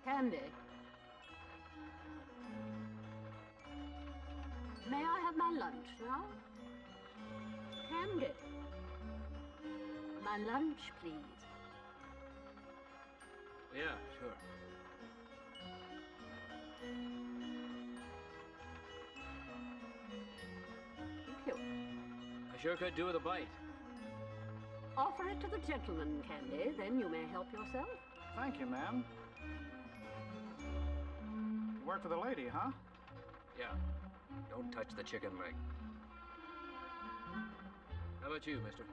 Candy. May I have my lunch now? Candy. My lunch, please. Yeah, sure. Thank you. I sure could do with a bite. Offer it to the gentleman, Candy, then you may help yourself. Thank you, ma'am. You work for the lady, huh? Yeah. Don't touch the chicken leg. How about you, mister?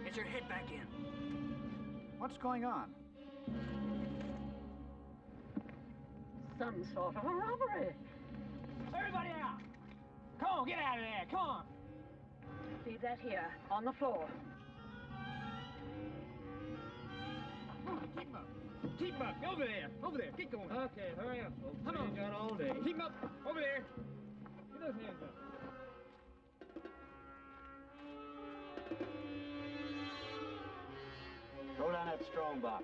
Get your head back in. What's going on? Some sort of a robbery. Everybody out! Come on, get out of there, come on! Leave that here, on the floor. Keep him up! Keep him up! Over there! Over there! Keep going! Okay, hurry up, folks. Come on! Got all day. Keep him up! Over there! Get those hands up. Throw down that strong box.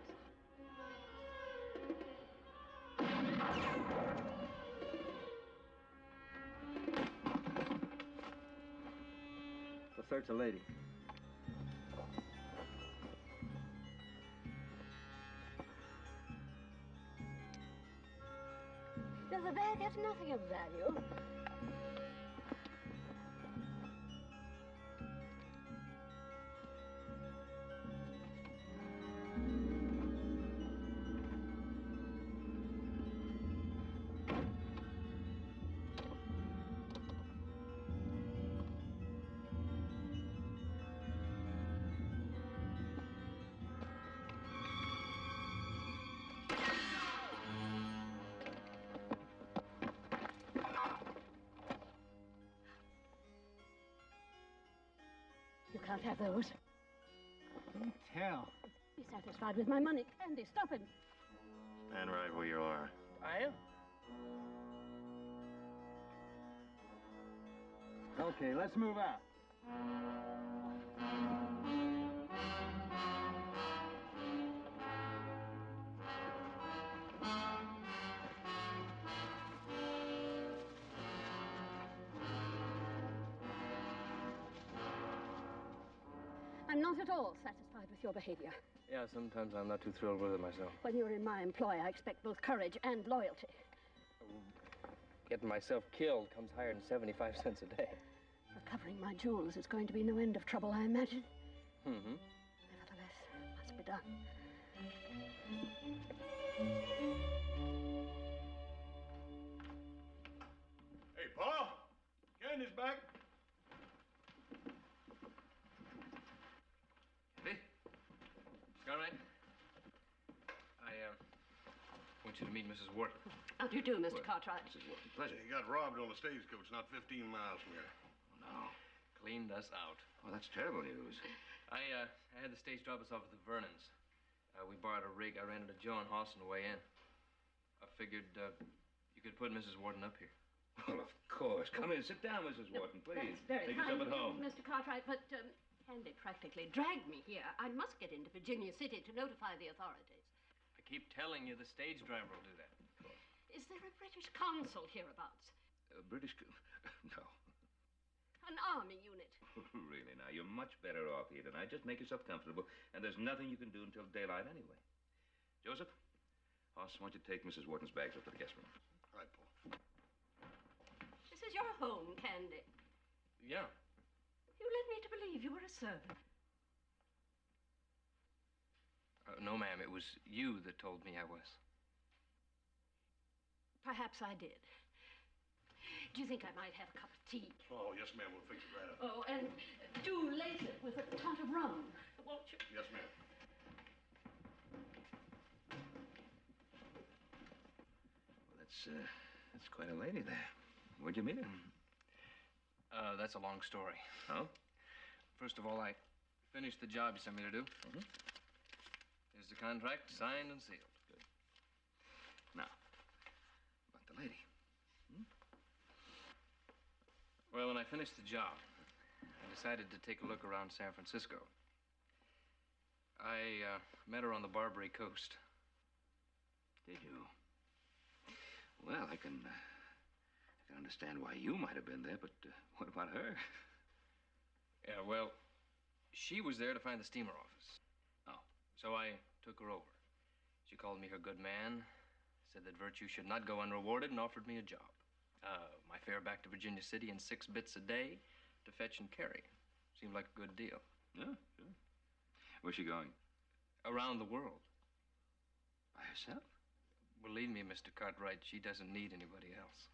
Let's search the lady. Does the bag have nothing of value? You can't have those. Can't tell. Be satisfied with my money. Candy, stop him. Stand right where you are. I am. Okay, let's move out. I'm not at all satisfied with your behavior. Yeah, sometimes I'm not too thrilled with it myself. When you're in my employ, I expect both courage and loyalty. Getting myself killed comes higher than 75 cents a day. Recovering my jewels is going to be no end of trouble, I imagine. Mm-hmm. Nevertheless, it must be done. Hey, Pa! Candy's back. Candy? You all right? I want you to meet Mrs. Warton. How do you do, Mr. Cartwright? Mrs. Warton, pleasure. He got robbed on a stagecoach not 15 miles from here. Oh, no. Cleaned us out. Oh, that's terrible news. I had the stage drop us off at the Vernons. We borrowed a rig. I rented a Joe and horse on the way in. I figured you could put Mrs. Warton up here. Well, of course. Come in. Sit down, Mrs. Warton, please. That's very Take kind yourself at home. Mr. Cartwright, but Candy practically dragged me here. I must get into Virginia City to notify the authorities. I keep telling you the stage driver will do that. Is there a British consul hereabouts? British... No. An army unit? Really, now, you're much better off here tonight. Just make yourself comfortable, and there's nothing you can do until daylight anyway. Joseph, Hoss, I want you to take Mrs. Warton's bags up to the guest room. All right, Paul. This is your home, Candy. Yeah. You led me to believe you were a servant. No, ma'am. It was you that told me I was. Perhaps I did. Do you think I might have a cup of tea? Oh, yes, ma'am. We'll fix it right up. Oh, and do lace it with a tot of rum, won't you? Yes, ma'am. Well, that's quite a lady there. Where'd you meet her? That's a long story. Oh? First of all, I finished the job you sent me to do. Mm-hmm. Here's the contract, signed and sealed. Good. Now, about the lady. finished the job. I decided to take a look around San Francisco. I met her on the Barbary Coast. Did you? Well, I can understand why you might have been there, but what about her? Yeah, well, she was there to find the steamer office. Oh. So I took her over. She called me her good man, said that virtue should not go unrewarded, and offered me a job. My fare back to Virginia City in 6 bits a day to fetch and carry. Seemed like a good deal. Yeah, sure. Where's she going? Around the world. By herself? Believe me, Mr. Cartwright, she doesn't need anybody else.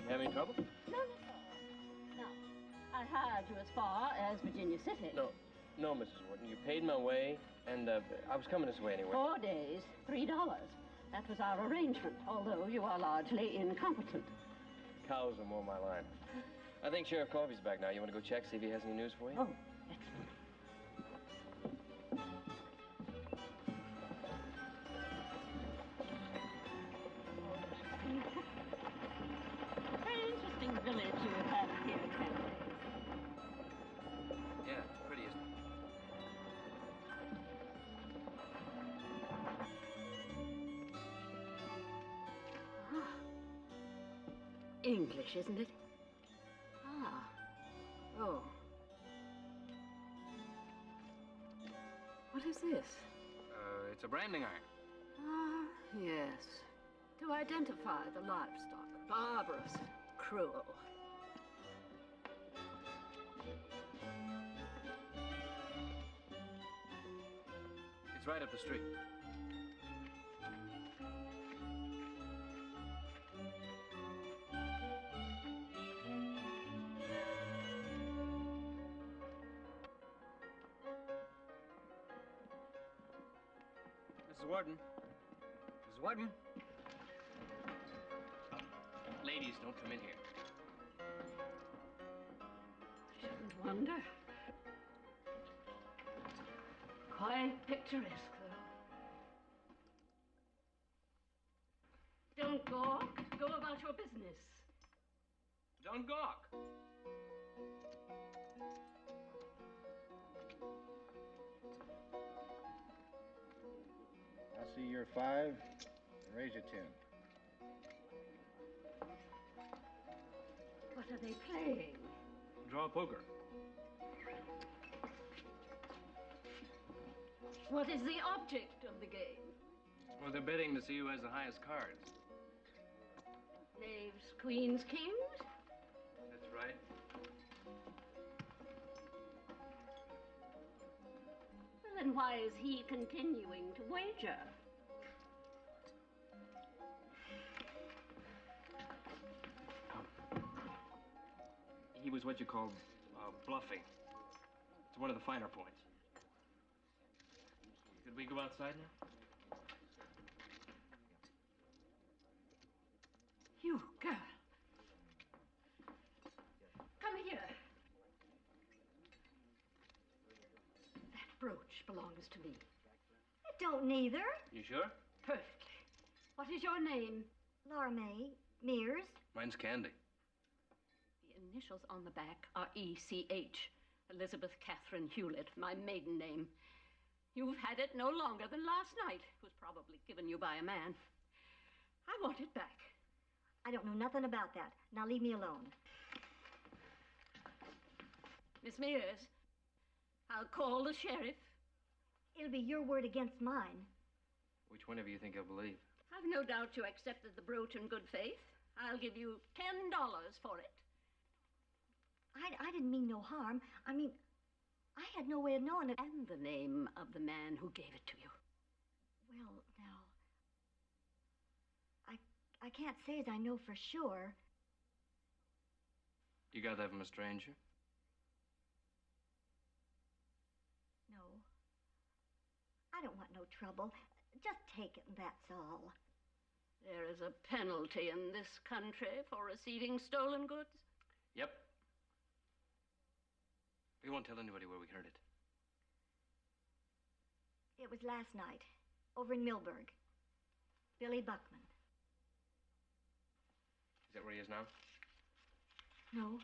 You have any trouble? No. I hired you as far as Virginia City. No, Mrs. Warton. You paid my way, and I was coming this way anyway. 4 days, $3. That was our arrangement, although you are largely incompetent. Cows will mow my line. I think Sheriff Coffey's back now. You want to go check, see if he has any news for you? Oh, excellent. Very interesting village you have here, Candy. Yeah, it's pretty, isn't it? English, isn't it? Ah. Oh. What is this? It's a branding iron. Ah, yes. To identify the livestock. Barbarous. Cruel. It's right up the street. Mrs. Warton. Mrs. Warton. Ladies, don't come in here. Shouldn't wonder. Quite picturesque, though. Don't gawk. Go about your business. Don't gawk. I see you're 5. Raise your 10. What are they playing? Draw poker. What is the object of the game? Well, they're betting to see who has the highest cards. Knaves, queens, kings? That's right. Well, then why is he continuing to wager? He was what you call bluffing. It's one of the finer points. Could we go outside now? You girl. Come here. That brooch belongs to me. It don't neither. You sure? Perfectly. What is your name? Laura May. Mears. Mine's Candy. The initials on the back are E.C.H. Elizabeth Catherine Hewlett, my maiden name. You've had it no longer than last night. It was probably given you by a man. I want it back. I don't know nothing about that. Now leave me alone. Miss Mears, I'll call the sheriff. It'll be your word against mine. Which one of you think I'll believe? I've no doubt you accepted the brooch in good faith. I'll give you $10 for it. I didn't mean no harm. I mean, I had no way of knowing it. And the name of the man who gave it to you. Well, now, I can't say as I know for sure. You got that from a stranger? No. I don't want no trouble. Just take it and that's all. There is a penalty in this country for receiving stolen goods. Yep. We won't tell anybody where we heard it. It was last night, over in Millburg. Billy Buckman. Is that where he is now? No,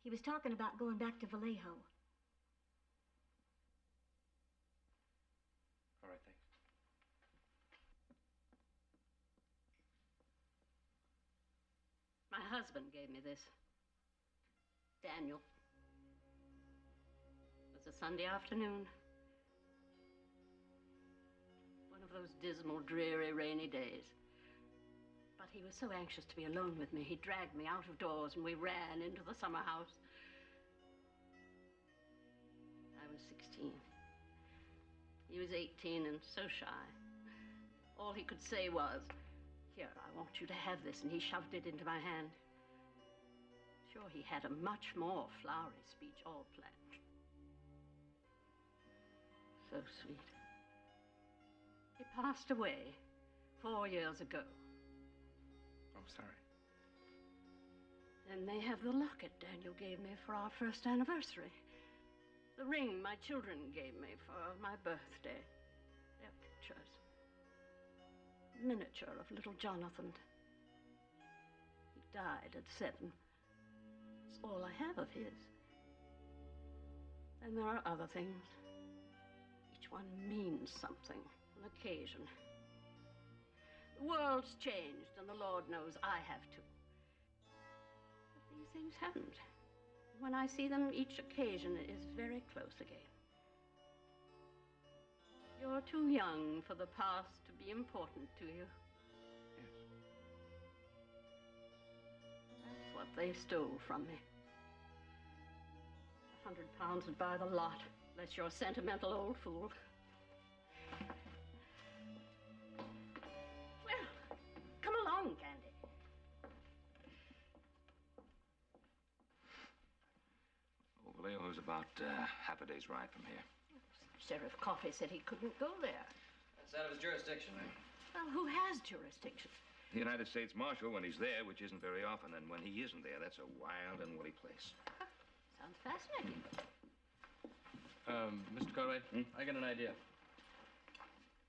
he was talking about going back to Vallejo. All right, thanks. My husband gave me this. Daniel. It was a Sunday afternoon. One of those dismal, dreary, rainy days. But he was so anxious to be alone with me, he dragged me out of doors and we ran into the summer house. I was 16. He was 18 and so shy. All he could say was, "Here, I want you to have this," and he shoved it into my hand. Sure, he had a much more flowery speech all planned. So sweet. He passed away 4 years ago. I'm sorry. Then they have the locket Daniel gave me for our first anniversary. The ring my children gave me for my birthday. Their pictures. Miniature of little Jonathan. He died at 7. It's all I have of his. And there are other things. Each one means something, an occasion. The world's changed, and the Lord knows I have too. But these things haven't. When I see them, each occasion is very close again. You're too young for the past to be important to you. Yes. That's what they stole from me. £100 would buy the lot, unless you're a sentimental old fool. Well, come along, Candy. Vallejo's about half a day's ride from here. Sheriff Coffey said he couldn't go there. That's out of his jurisdiction, eh? Well, who has jurisdiction? The United States Marshal when he's there, which isn't very often, and when he isn't there, that's a wild and woolly place. Sounds fascinating. Mr. Conway, I got an idea.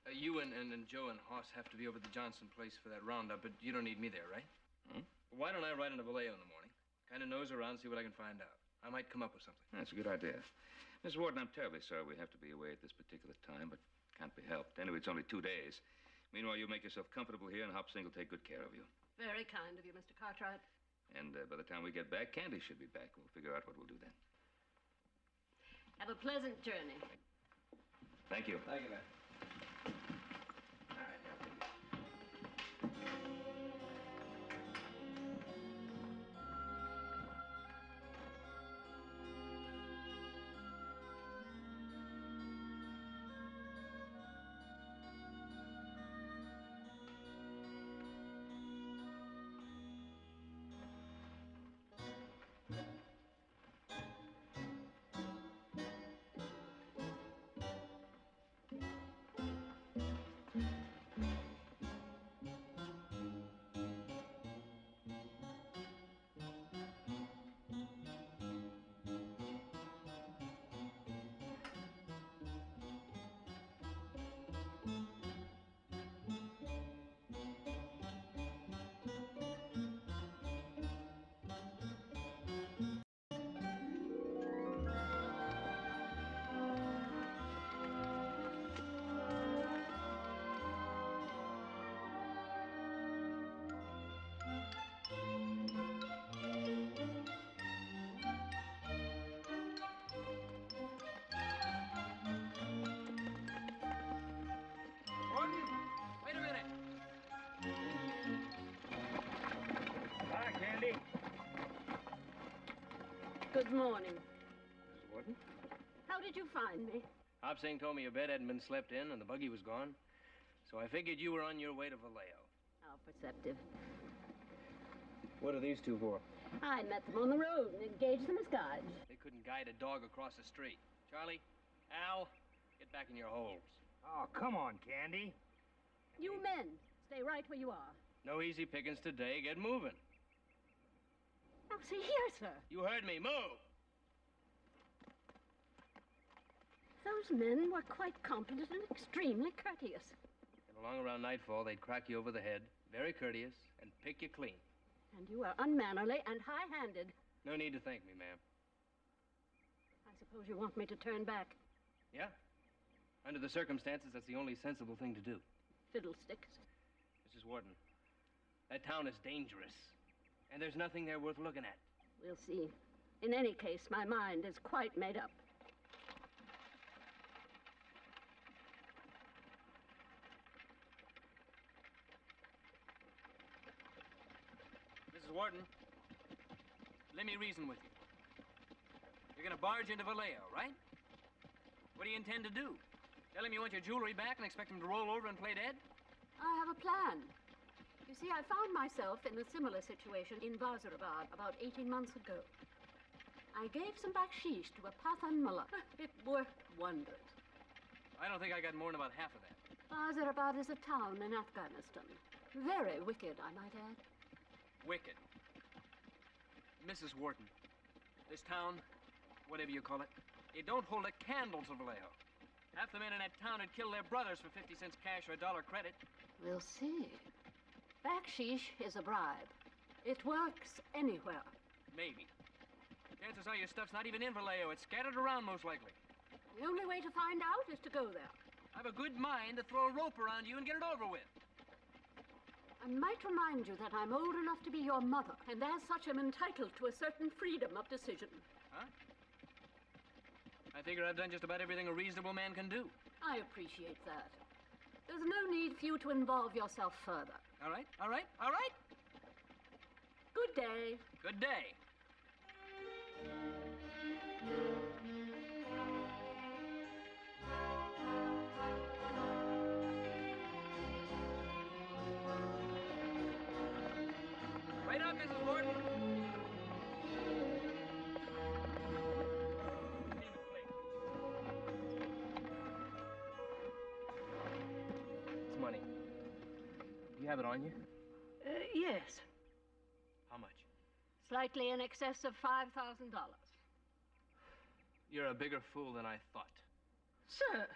You and Joe and Hoss have to be over at the Johnson place for that roundup, but you don't need me there, right? Why don't I ride into Vallejo in the morning? Kind of nose around, see what I can find out. I might come up with something. That's a good idea. Miss Warton, I'm terribly sorry we have to be away at this particular time, but can't be helped. Anyway, it's only 2 days. Meanwhile, you make yourself comfortable here, and Hopsing will take good care of you. Very kind of you, Mr. Cartwright. And by the time we get back, Candy should be back. We'll figure out what we'll do then. Have a pleasant journey. Thank you. Thank you, man. Good morning. Mrs. Warton? How did you find me? Hobsing told me your bed hadn't been slept in and the buggy was gone. So I figured you were on your way to Vallejo. How perceptive. What are these two for? I met them on the road and engaged them as guides. They couldn't guide a dog across the street. Charlie, Al, get back in your holes. Oh, come on, Candy. You men, stay right where you are. No easy pickings today. Get moving. Now, see here, sir. You heard me. Move! Those men were quite competent and extremely courteous. And along around nightfall, they'd crack you over the head, very courteous, and pick you clean. And you are unmannerly and high-handed. No need to thank me, ma'am. I suppose you want me to turn back. Yeah? Under the circumstances, that's the only sensible thing to do. Fiddlesticks. Mrs. Warden, that town is dangerous. And there's nothing there worth looking at. We'll see. In any case, my mind is quite made up. Mrs. Warden, let me reason with you. You're gonna barge into Vallejo, right? What do you intend to do? Tell him you want your jewelry back and expect him to roll over and play dead? I have a plan. You see, I found myself in a similar situation in Vazirabad about 18 months ago. I gave some baksheesh to a Pathan mullah. It worked wonders. I don't think I got more than about half of that. Vazirabad is a town in Afghanistan. Very wicked, I might add. Wicked. Mrs. Warden, this town, whatever you call it, it don't hold a candle to Vallejo. Half the men in that town would kill their brothers for 50 cents cash or $1 credit. We'll see. Baksheesh is a bribe. It works anywhere. Maybe. Chances are your stuff's not even in Vallejo. It's scattered around, most likely. The only way to find out is to go there. I have a good mind to throw a rope around you and get it over with. I might remind you that I'm old enough to be your mother, and as such am entitled to a certain freedom of decision. Huh? I figure I've done just about everything a reasonable man can do. I appreciate that. There's no need for you to involve yourself further. All right, all right, all right. Good day. Good day. Right up, Mrs. Warden. It's money. You have it on you? Yes. How much? Slightly in excess of $5,000. You're a bigger fool than I thought. Sir.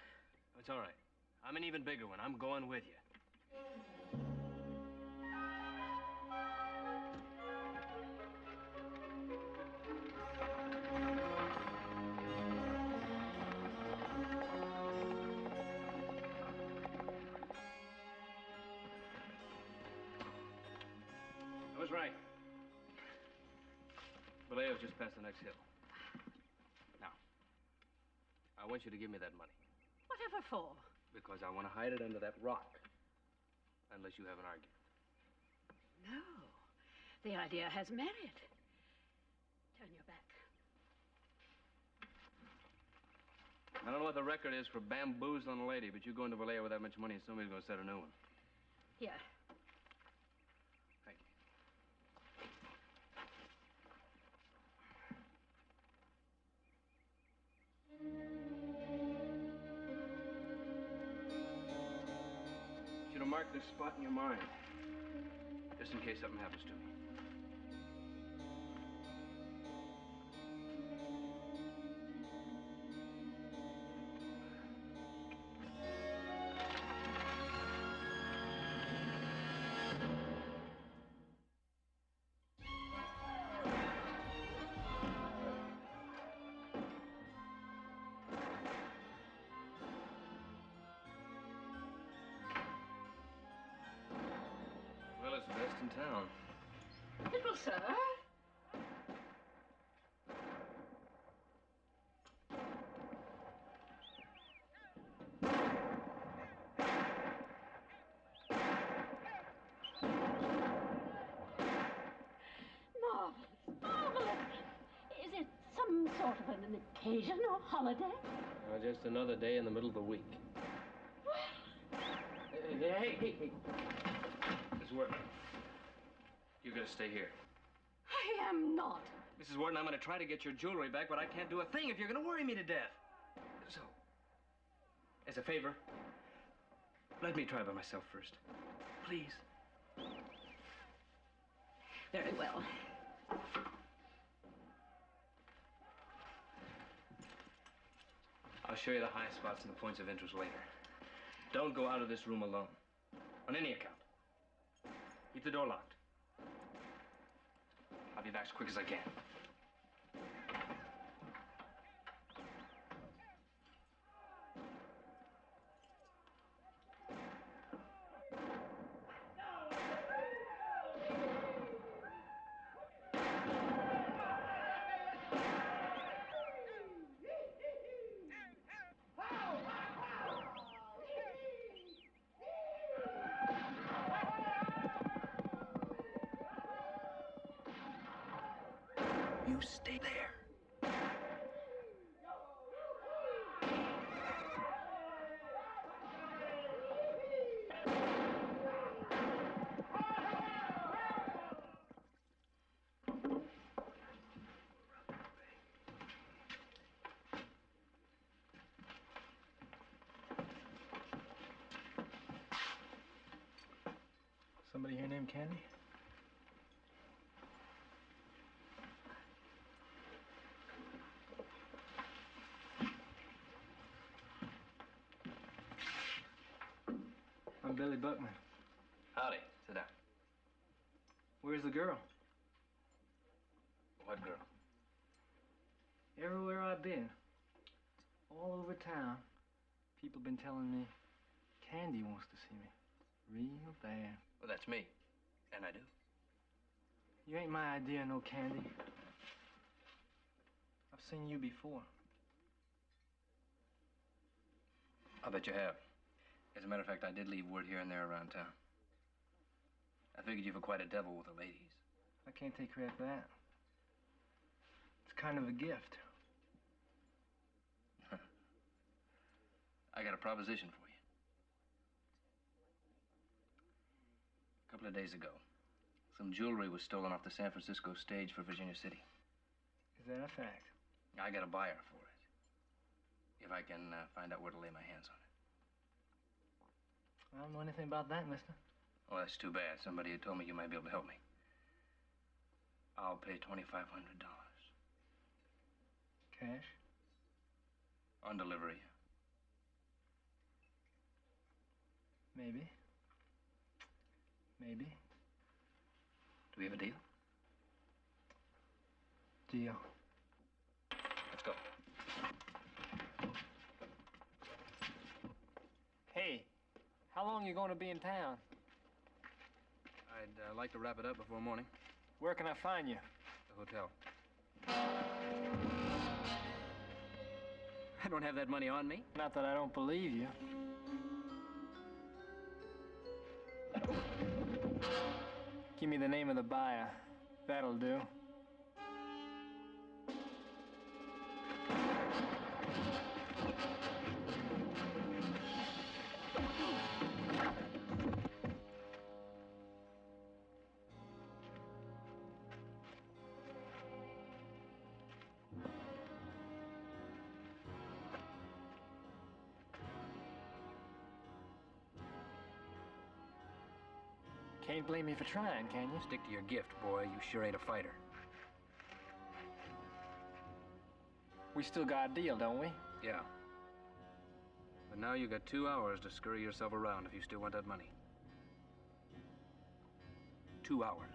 It's all right. I'm an even bigger one. I'm going with you. I was right. Vallejo's just past the next hill. Now, I want you to give me that money. Whatever for? Because I want to hide it under that rock. Unless you have an argument. No. The idea has merit. Turn your back. I don't know what the record is for bamboozling a lady, but you go into Vallejo with that much money and somebody's going to set a new one. Here. Thank you. Should have marked this spot in your mind. Just in case something happens to me. Well, it's the best in town. It will serve. Marvelous. Marvelous. Is it sort of an occasion or holiday? Just another day in the middle of the week. Hey. Mrs. Warton, you gotta stay here. I am not. Mrs. Warton, I'm gonna try to get your jewelry back, but I can't do a thing if you're gonna worry me to death. So, as a favor, let me try by myself first. Please. Very well. I'll show you the high spots and the points of interest later. Don't go out of this room alone. On any account. Keep the door locked. I'll be back as quick as I can. You stay there. Somebody here named Candy? I'm Billy Buckman. Howdy. Sit down. Where's the girl? What girl? Everywhere I've been, all over town, people been telling me Candy wants to see me. Real bad. Well, that's me. And I do. You ain't my idea, no Candy. I've seen you before. I'll bet you have. As a matter of fact, I did leave word here and there around town. I figured you were quite a devil with the ladies. I can't take credit for that. It's kind of a gift. I got a proposition for you. A couple of days ago, some jewelry was stolen off the San Francisco stage for Virginia City. Is that a fact? I got a buyer for it. If I can find out where to lay my hands on it. I don't know anything about that, mister. Well, that's too bad. Somebody had told me you might be able to help me. I'll pay $2,500. Cash? On delivery. Maybe. Maybe. Do we have a deal? Deal. Let's go. Hey, how long you going to be in town? I'd like to wrap it up before morning. Where can I find you? The hotel. I don't have that money on me. Not that I don't believe you. Give me the name of the buyer. That'll do. Can't blame me for trying, can you? Stick to your gift, boy. You sure ain't a fighter. We still got a deal, don't we? Yeah. But now you got 2 hours to scurry yourself around if you still want that money. 2 hours.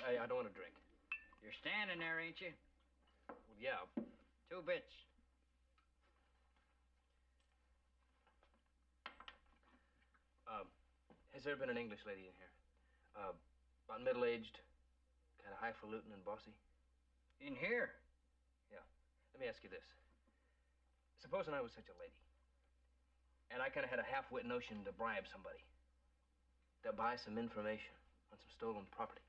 what? I don't want to drink. You're standing there, ain't you? Well, yeah. 2 bits. Has there been an English lady in here? About middle-aged, kind of highfalutin and bossy? In here? Yeah. Let me ask you this. Supposing I was such a lady, and I kind of had a half-wit notion to bribe somebody, to buy some information on some stolen property.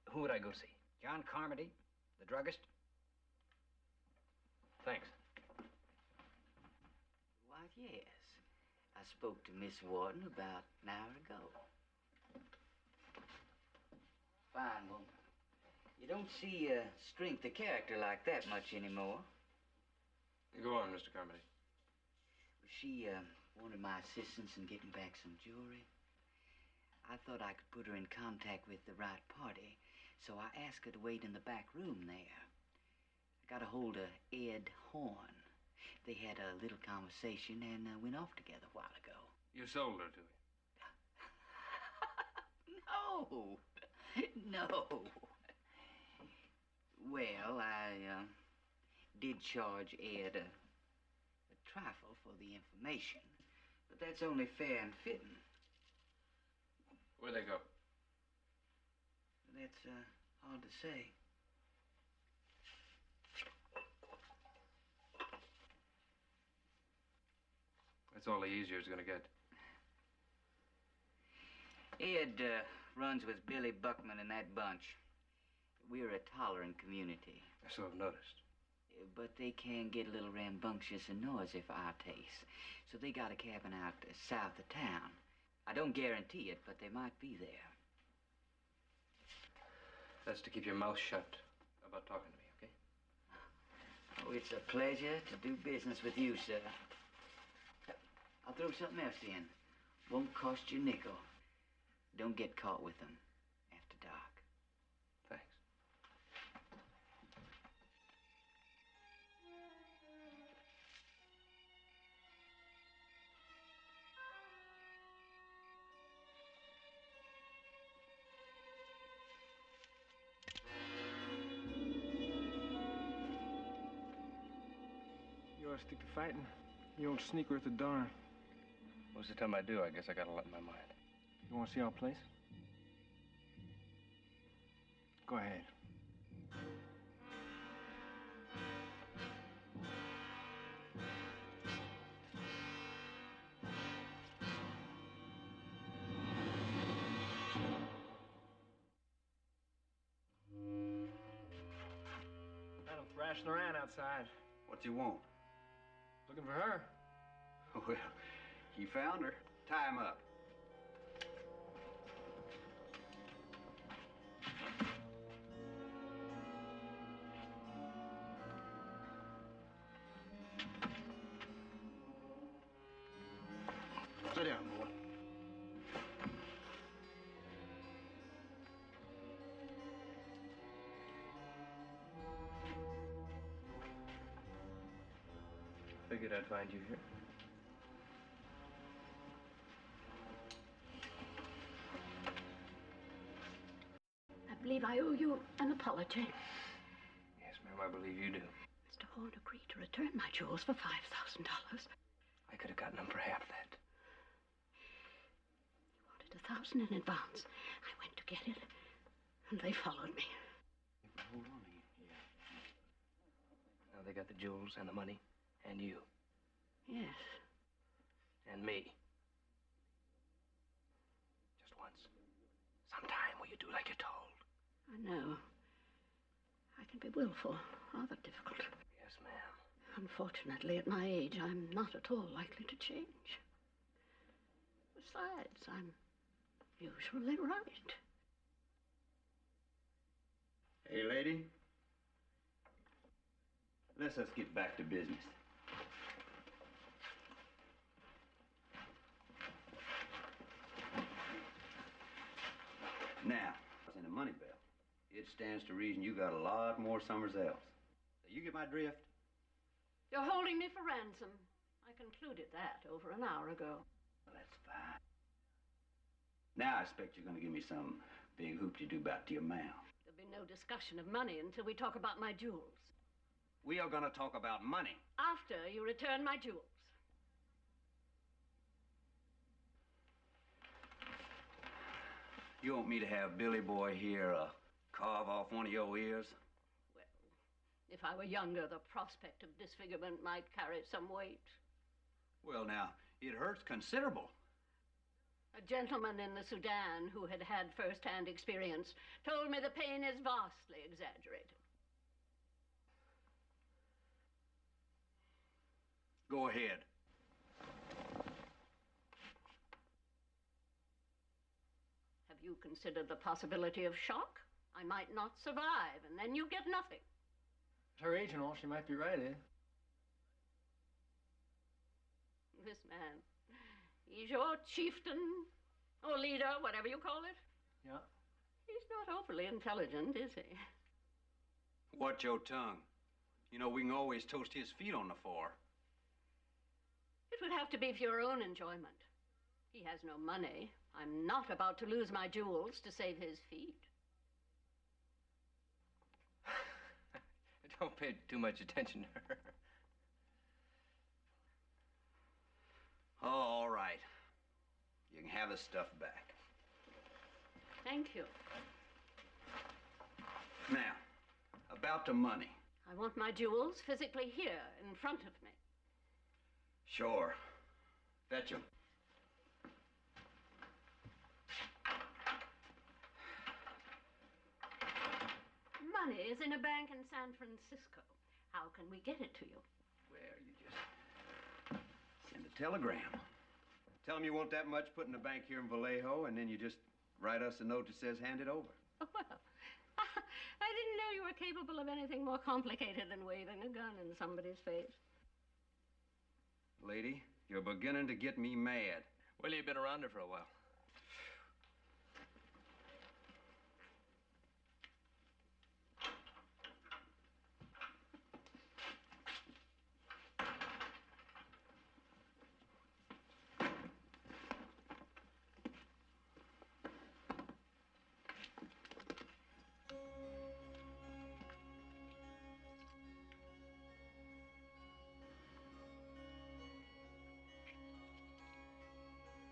Who would I go see? John Carmody, the druggist. Thanks. Why, yes. I spoke to Miss Warton about an hour ago. Fine woman. You don't see strength of character like that much anymore. Go on, Mr. Carmody. She wanted my assistance in getting back some jewelry. I thought I could put her in contact with the right party, so I asked her to wait in the back room there. I got a hold of Ed Horn. They had a little conversation and went off together a while ago. You sold her to him? No. No. Well, I did charge Ed a trifle for the information, but that's only fair and fitting. Where'd they go? That's hard to say. That's all the easier it's gonna get. Ed runs with Billy Buckman and that bunch. We're a tolerant community. So I've noticed. But they can get a little rambunctious and noisy for our taste. So they got a cabin out south of town. I don't guarantee it, but they might be there. That's to keep your mouth shut about talking to me, okay? Oh, it's a pleasure to do business with you, sir. I'll throw something else in. Won't cost you a nickel. Don't get caught with them after dark. Thanks. You ought to stick to fighting. You old sneaker at the darn. Most of the time I do, I guess I got a lot in my mind. You want to see our place? Go ahead. Had him thrashing around outside. What's he want? Looking for her. Well, he found her. Tie him up. Sit down, boy. Figured I'd find you here. I believe I owe you an apology. Yes, ma'am, I believe you do. Mr. Horn agreed to return my jewels for $5,000. I could have gotten them for half that. He wanted $1,000 in advance. I went to get it, and they followed me. Hold on here. Now they got the jewels and the money, and you, Yes. and me. Just once. Sometime will you do like you're told? I know. I can be willful, rather difficult. Yes, ma'am. Unfortunately, at my age, I'm not at all likely to change. Besides, I'm usually right. Hey, lady. Let's us get back to business. Now, in the money belt, it stands to reason you got a lot more summers else. So you get my drift? You're holding me for ransom. I concluded that over an hour ago. Well, that's fine. Now I expect you're going to give me some Big hoop-de-doo about the amount. There'll be no discussion of money until we talk about my jewels. We are gonna talk about money. After you return my jewels. You want me to have Billy Boy here carve off one of your ears? Well, if I were younger, the prospect of disfigurement might carry some weight. Well, now, it hurts considerable. A gentleman in the Sudan who had had first-hand experience told me the pain is vastly exaggerated. Go ahead. Have you considered the possibility of shock? I might not survive, and then you get nothing. At her age and all, she might be right, eh? This man, he's your chieftain, or leader, whatever you call it. Yeah. He's not overly intelligent, is he? Watch your tongue. You know, we can always toast his feet on the floor. It would have to be for your own enjoyment. He has no money. I'm not about to lose my jewels to save his feet. Don't pay too much attention to her. Oh, all right. You can have the stuff back. Thank you. Now, about the money. I want my jewels physically here, in front of me. Sure. Fetch 'em. Money is in a bank in San Francisco. How can we get it to you? Well, you just send a telegram. Tell them you want that much put in the bank here in Vallejo, and then you just write us a note that says hand it over. Well, I didn't know you were capable of anything more complicated than waving a gun in somebody's face. Lady, you're beginning to get me mad. Well, you've been around her for a while.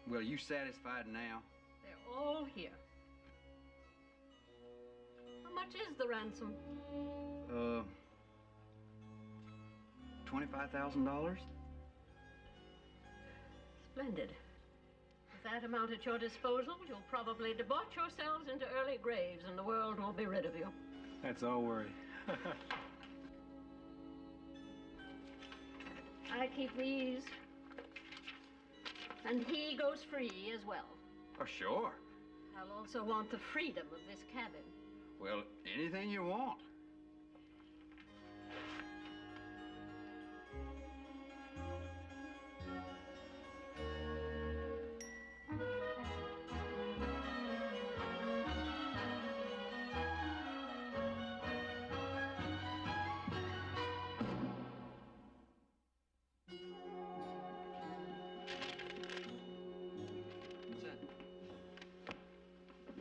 Well, you satisfied now? They're all here. How much is the ransom? $25,000? Splendid. With that amount at your disposal, you'll probably debauch yourselves into early graves and the world will be rid of you. That's our worry. I keep these. And he goes free as well. Oh, sure. I'll also want the freedom of this cabin. Well, anything you want.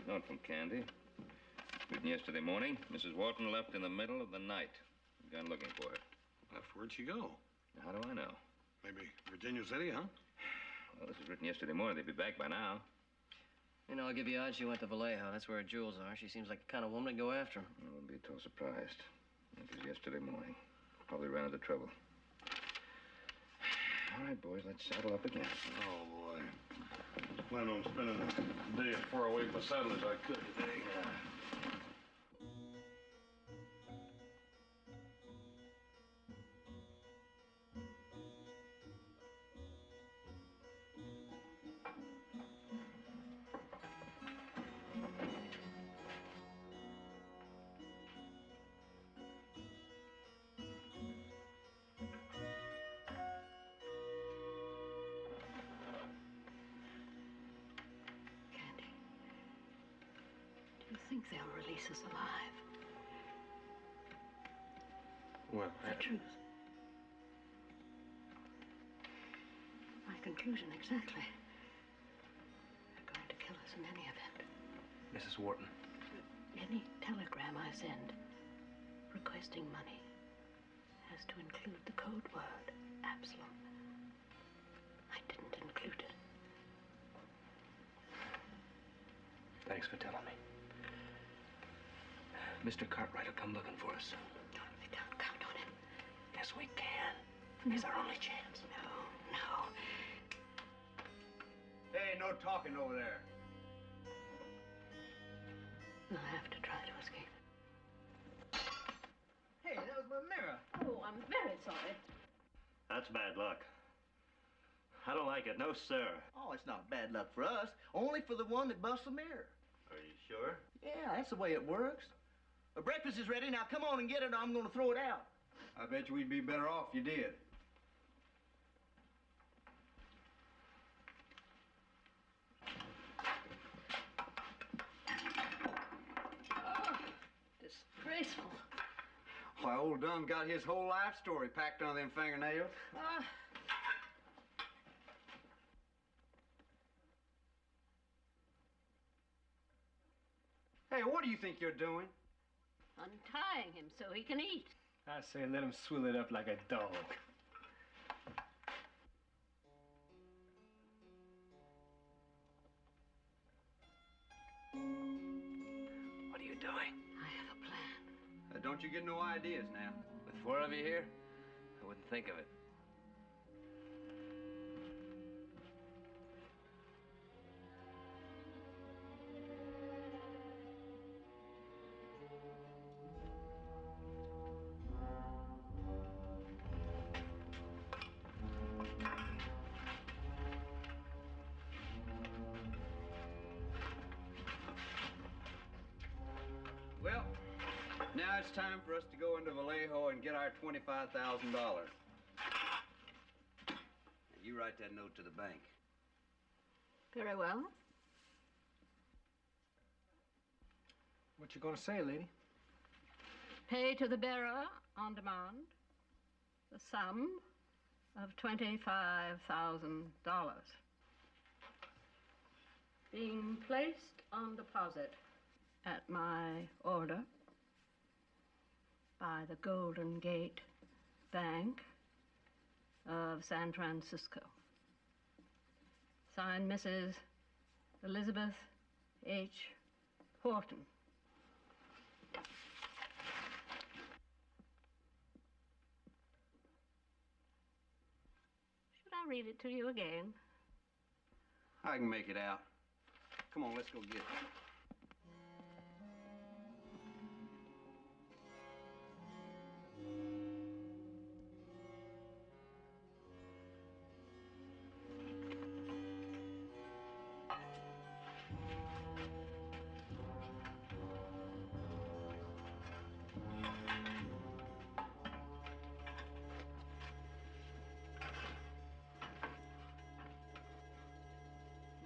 Note from Candy. Written yesterday morning. Mrs. Warton left in the middle of the night. Gone looking for her. Left, where'd she go? How do I know? Maybe Virginia City, huh? Well, this was written yesterday morning. They'd be back by now. You know, I'll give you odds she went to Vallejo. That's where her jewels are. She seems like the kind of woman to go after them. I wouldn't be at all surprised. It was yesterday morning. Probably ran into trouble. All right, boys, let's saddle up again. Oh, boy. Plan on spending the day as far away from the saddle as I could today. Do you think they'll release us alive? Well, The truth. My conclusion exactly. They're going to kill us in any event. Mrs. Warton. Any telegram I send requesting money has to include the code word, Absalom. I didn't include it. Thanks for telling me. Mr. Cartwright will come looking for us soon. We can't count on him. Yes, we can. He's our only chance. No. Hey, no talking over there. I'll have to try to escape. Hey, that was my mirror. Oh, I'm very sorry. That's bad luck. I don't like it, no sir. Oh, it's not bad luck for us. Only for the one that busts the mirror. Are you sure? Yeah, that's the way it works. Breakfast is ready. Now come on and get it or I'm going to throw it out. I bet you we'd be better off if you did. Disgraceful. Why, old Dunn got his whole life story packed on them fingernails. Hey, what do you think you're doing? Untying him so he can eat. I say let him swill it up like a dog. What are you doing? I have a plan. Don't you get no ideas now. With 4 of you here, I wouldn't think of it. Well, now it's time for us to go into Vallejo and get our $25,000. You write that note to the bank. Very well. What you gonna say, lady? Pay to the bearer on demand the sum of $25,000 being placed on deposit at my order by the Golden Gate Bank of San Francisco. Signed, Mrs. Elizabeth H. Warton. Should I read it to you again? I can make it out. Come on, let's go get it.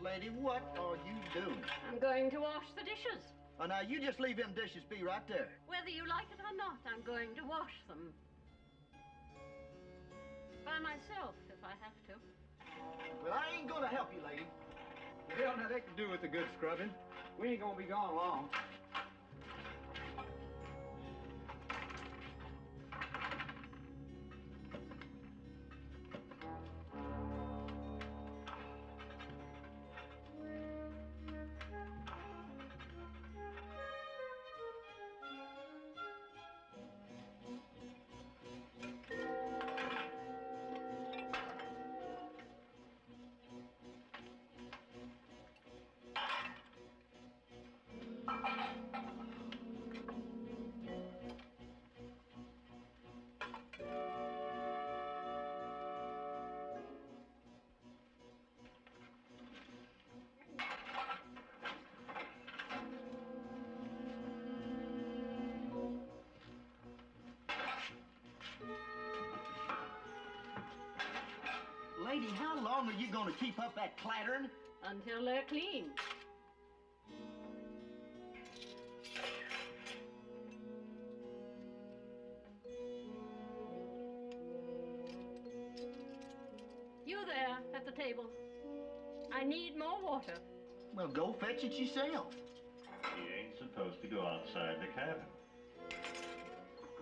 Lady, what are you doing? I'm going to wash the dishes. Oh, now, you just leave them dishes be right there. Whether you like it or not, I'm going to wash them. By myself, if I have to. Well, I ain't gonna help you, lady. Well, now, they can do with the good scrubbing. We ain't gonna be gone long. Lady, how long are you gonna keep up that clattering? Until they're clean. You there at the table. I need more water. Well, go fetch it yourself. He ain't supposed to go outside the cabin.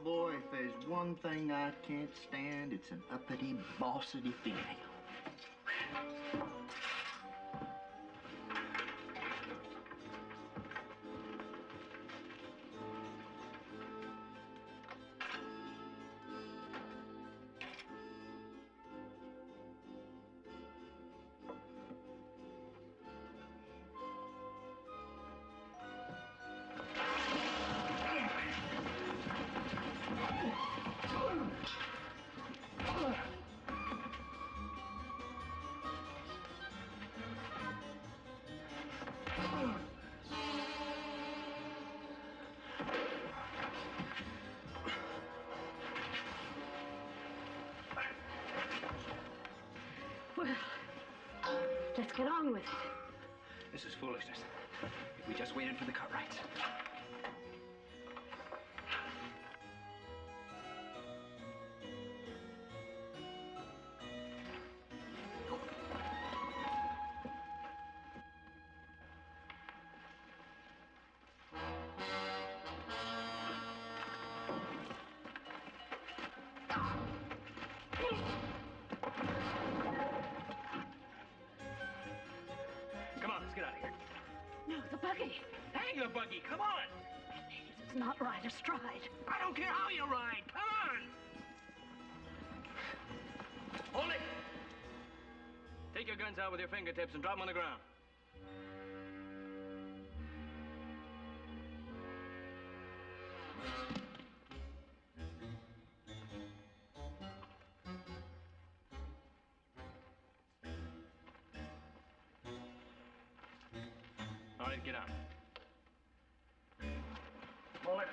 Boy, if there's one thing I can't stand, it's an uppity, bossity female. Well, let's get on with it. This is foolishness. If we just waited for the Cartwrights. Come on, let's get out of here. No, the buggy. Hang the buggy, come on! It's not right astride. I don't care how you ride, come on! Hold it! Take your guns out with your fingertips and drop them on the ground. All right, get out. Hold it.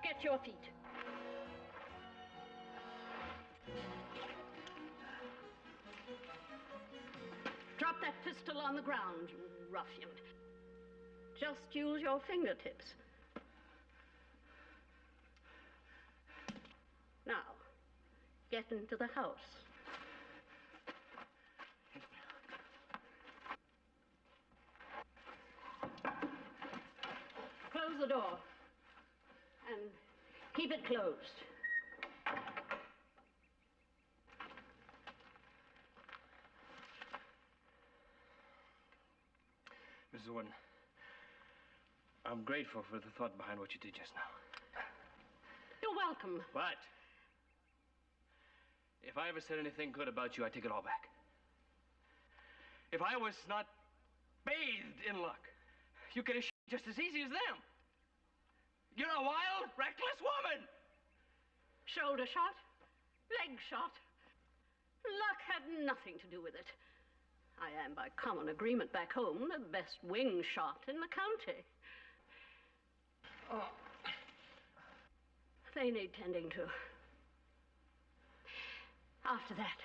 Get your feet. Drop that pistol on the ground, you ruffian. Just use your fingertips. Now, get into the house. Close the door. And keep it closed. Mrs. Warden, I'm grateful for the thought behind what you did just now. You're welcome. But if I ever said anything good about you, I take it all back. If I was not bathed in luck, you could have just as easy as them. You're a wild, reckless woman! Shoulder shot, leg shot. Luck had nothing to do with it. I am, by common agreement back home, the best wing shot in the county. Oh. They need tending to. After that,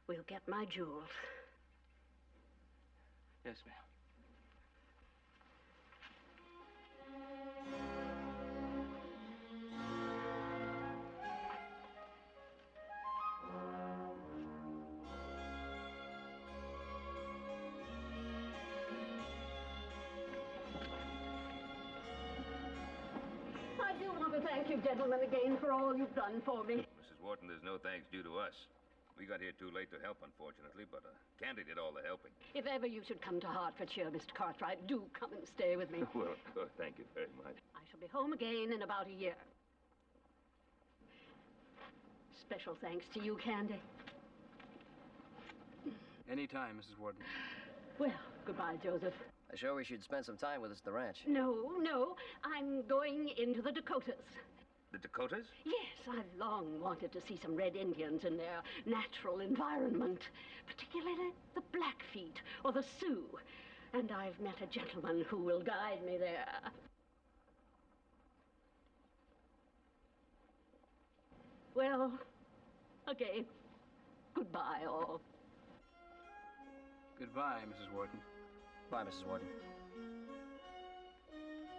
we'll get my jewels. Yes, ma'am. I do want to thank you, gentlemen, again for all you've done for me. Mrs. Warton, there's no thanks due to us. We got here too late to help, unfortunately, but Candy did all the helping. If ever you should come to Hertfordshire, Mr. Cartwright, do come and stay with me. Well, thank you very much. I shall be home again in about a year. Special thanks to you, Candy. Any time, Mrs. Warton. Well, goodbye, Joseph. Sure we should spend some time with us at the ranch. No, I'm going into the Dakotas. The Dakotas? Yes, I've long wanted to see some Red Indians in their natural environment, particularly the Blackfeet or the Sioux. And I've met a gentleman who will guide me there. Well, okay. Goodbye, all. Goodbye, Mrs. Warton. Bye, Mrs. Warton.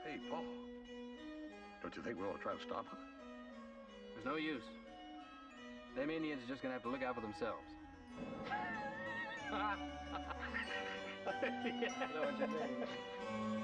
Hey, Paul. Don't you think we ought to try to stop her? There's no use. Them Indians are just gonna have to look out for themselves. I know what you mean.